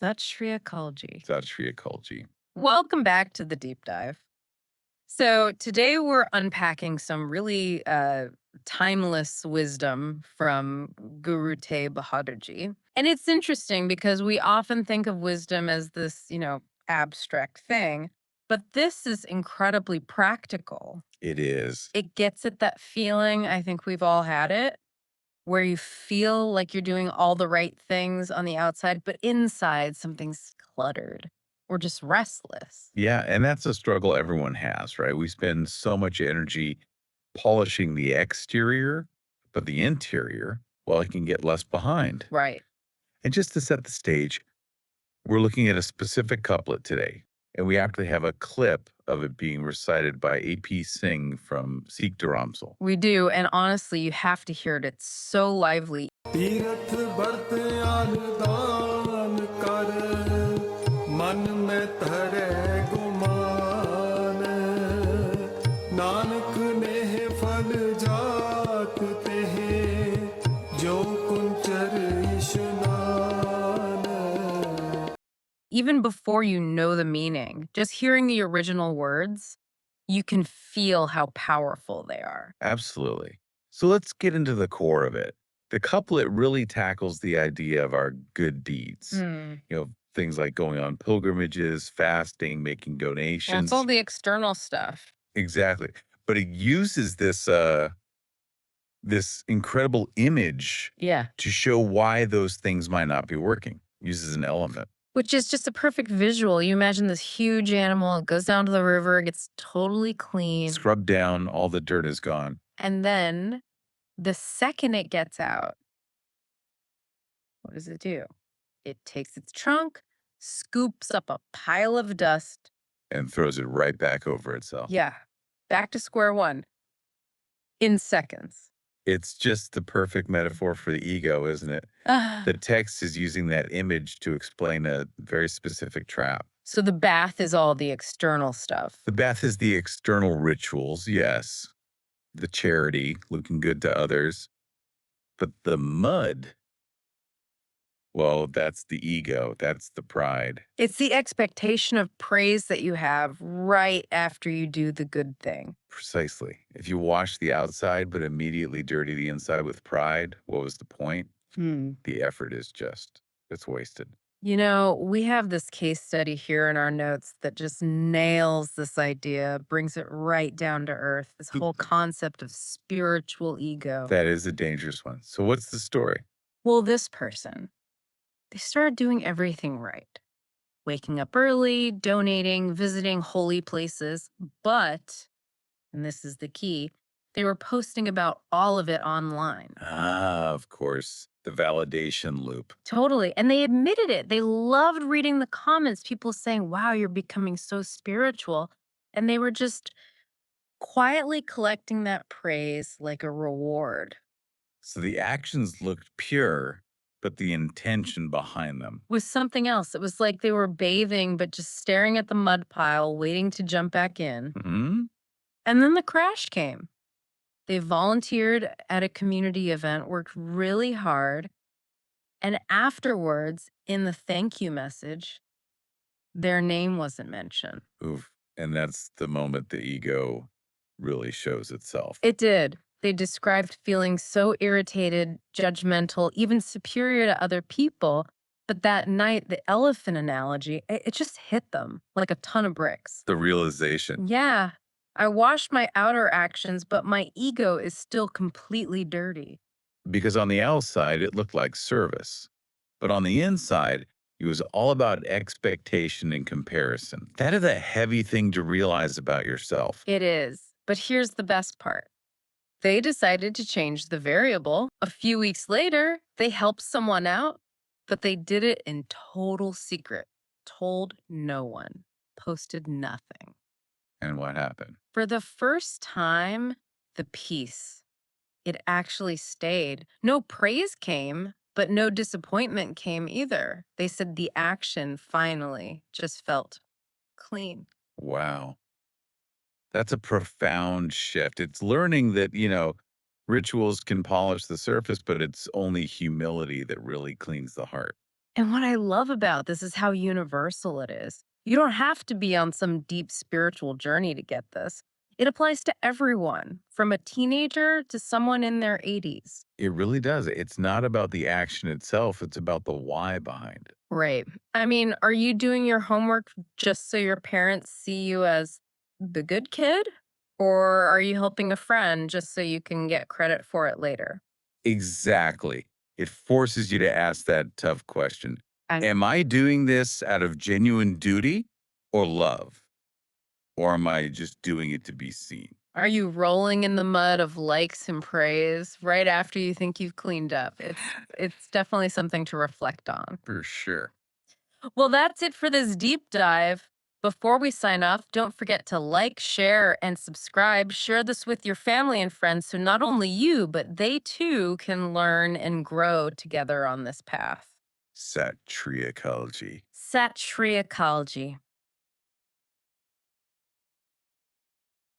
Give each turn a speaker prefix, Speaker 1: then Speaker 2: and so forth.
Speaker 1: Sat Shri Akalji.
Speaker 2: Sat Shri Akalji.
Speaker 1: Welcome back to the deep dive. So today we're unpacking some really timeless wisdom from Guru Tegh Bahadurji. And it's interesting because we often think of wisdom as this, abstract thing, but this is incredibly practical.
Speaker 2: It is.
Speaker 1: It gets at that feeling, I think we've all had it, where you feel like you're doing all the right things on the outside, but inside something's cluttered or just restless.
Speaker 2: Yeah, and that's a struggle everyone has, right? We spend so much energy polishing the exterior, but the interior, well, it can get left behind.
Speaker 1: Right.
Speaker 2: And just to set the stage, we're looking at a specific couplet today, and we actually have a clip of it being recited by A.P. Singh from Sikh Dharamsal.
Speaker 1: We do. And honestly, you have to hear it. It's so lively.
Speaker 3: ਤੀਰਥ ਬਰਤ ਆਨ ਦਾਨ ਕਰ ਮਨ ਮੈਂ ਧਰੈ ਗੁਮਾਨ ਨਾਨਕ ਨੇ ਫਲ ਜਾਤ ਤੇ ਜੋ ਕੁੰਚਰ ਇਸ਼ਨਾਨ.
Speaker 1: Even before you know the meaning, just hearing the original words, you can feel how powerful they are.
Speaker 2: Absolutely. So let's get into the core of it. The couplet really tackles the idea of our good deeds. Things like going on pilgrimages, fasting, making
Speaker 1: Well,
Speaker 2: donations.
Speaker 1: it's all the external stuff.
Speaker 2: Exactly. But it uses this this incredible image
Speaker 1: Yeah.
Speaker 2: to show why those things might not be working. Uses an element.
Speaker 1: Which is just a perfect visual. You imagine this huge animal, it goes down to the river, it gets totally clean.
Speaker 2: Scrubbed down, all the dirt is gone.
Speaker 1: And then the second it gets out, what does it do? It takes its trunk, scoops up a pile of dust.
Speaker 2: And throws it right back over itself.
Speaker 1: Yeah. Back to square one in seconds.
Speaker 2: It's just the perfect metaphor for the ego, isn't it? The text is using that image to explain a very specific trap.
Speaker 1: So the bath is all the external stuff.
Speaker 2: The bath is the external rituals, yes. The charity, looking good to others. But the mud, well, that's the ego. That's the pride.
Speaker 1: It's the expectation of praise that you have right after you do the good thing.
Speaker 2: Precisely. If you wash the outside but immediately dirty the inside with pride, what was the point? The effort is just, it's wasted.
Speaker 1: We have this case study here in our notes that just nails this idea, brings it right down to earth, this whole concept of spiritual ego.
Speaker 2: That is a dangerous one. So what's the story?
Speaker 1: Well, this person, they started doing everything right. Waking up early, donating, visiting holy places, but, and this is the key, they were posting about all of it online.
Speaker 2: Of course, the validation loop.
Speaker 1: Totally. And they admitted it. They loved reading the comments, people saying, wow, you're becoming so spiritual. And they were just quietly collecting that praise like a reward.
Speaker 2: So the actions looked pure, but the intention behind them
Speaker 1: Was something else. It was like they were bathing, but just staring at the mud pile, waiting to jump back in. And then the crash came. They volunteered at a community event, worked really hard. And afterwards, in the thank you message, their name wasn't mentioned.
Speaker 2: Oof. And that's the moment the ego really shows itself.
Speaker 1: It did. They described feeling so irritated, judgmental, even superior to other people. But that night, the elephant analogy, it just hit them like a ton of bricks.
Speaker 2: The realization.
Speaker 1: Yeah. I washed my outer actions, but my ego is still completely dirty.
Speaker 2: Because on the outside, it looked like service. But on the inside, it was all about expectation and comparison. That is a heavy thing to realize about yourself.
Speaker 1: It is. But here's the best part. They decided to change the variable. A few weeks later, they helped someone out, but they did it in total secret, told no one, posted nothing.
Speaker 2: And what happened?
Speaker 1: For the first time, the peace, it actually stayed. No praise came, but no disappointment came either. They said the action finally just felt clean.
Speaker 2: Wow. That's a profound shift. It's learning that, rituals can polish the surface, but it's only humility that really cleans the heart.
Speaker 1: And what I love about this is how universal it is. You don't have to be on some deep spiritual journey to get this. It applies to everyone, from a teenager to someone in their 80s.
Speaker 2: It really does. It's not about the action itself, it's about the why behind it.
Speaker 1: Right. I mean, are you doing your homework just so your parents see you as the good kid? Or are you helping a friend just so you can get credit for it later?
Speaker 2: Exactly. It forces you to ask that tough question.
Speaker 1: I,
Speaker 2: Am I doing this out of genuine duty or love? Or am I just doing it to be seen?
Speaker 1: are you rolling in the mud of likes and praise right after you think you've cleaned up? It's definitely something to reflect on.
Speaker 2: For sure.
Speaker 1: Well, that's it for this deep dive. Before we sign off, don't forget to like, share, and subscribe. Share this with your family and friends so not only you, but they too can learn and grow together on this path.
Speaker 2: Satriacology.
Speaker 1: Satriacology.